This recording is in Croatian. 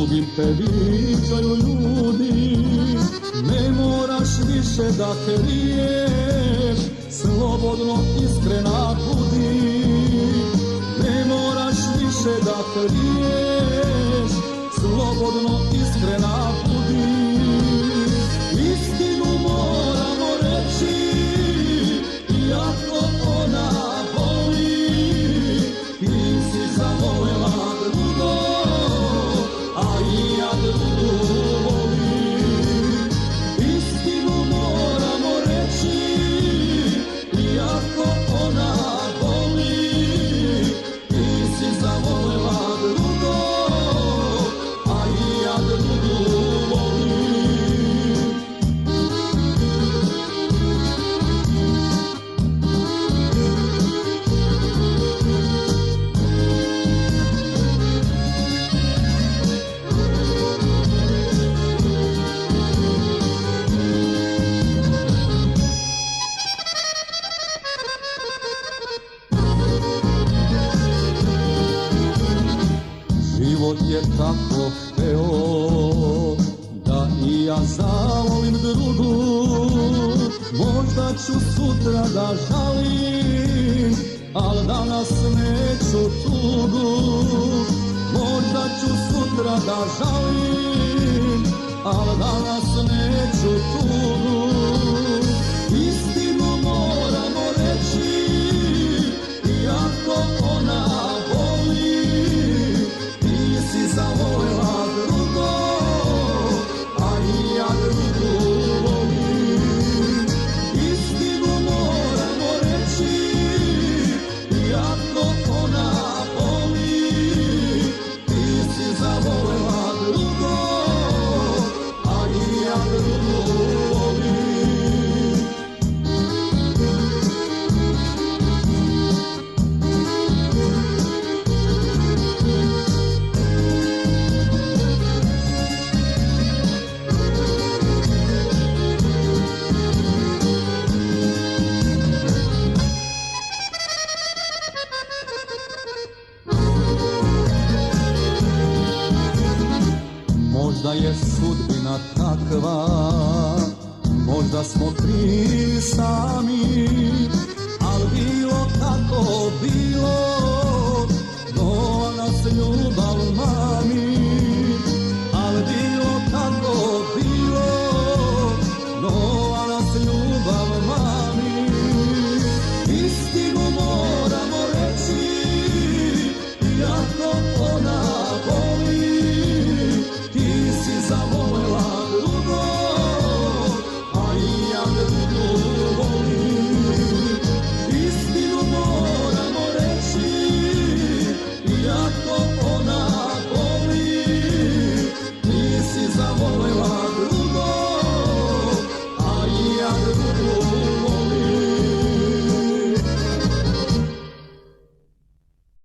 drugim te viđaju ljudi. Ne moraš više da kriješ, slobodno iskrena budi. Ne moraš više da kriješ, slobodno iskrena budi. Istinu moramo reći, iako ona boli. Ti si zavolela drugo, a i ja drugu volim. Istinu moramo reći, iako ona boli. Ti si zavolela drugo, a i ja drugu volim. Život je tako hteo da i ja zavolim drugu. Možda ću sutra da žalim, al danas neću tugu. Možda ću sutra da žalim, al danas neću tugu. Istinu moramo reći, iako ona boli. Ti si zavolela drugo, a i ja drugu volim. Istinu moramo reći, iako ona boli. Ti si zavolela drugo, a i ja drugu volim. Možda je sudbina takva, možda smo krivi sami, al bilo kako bilo.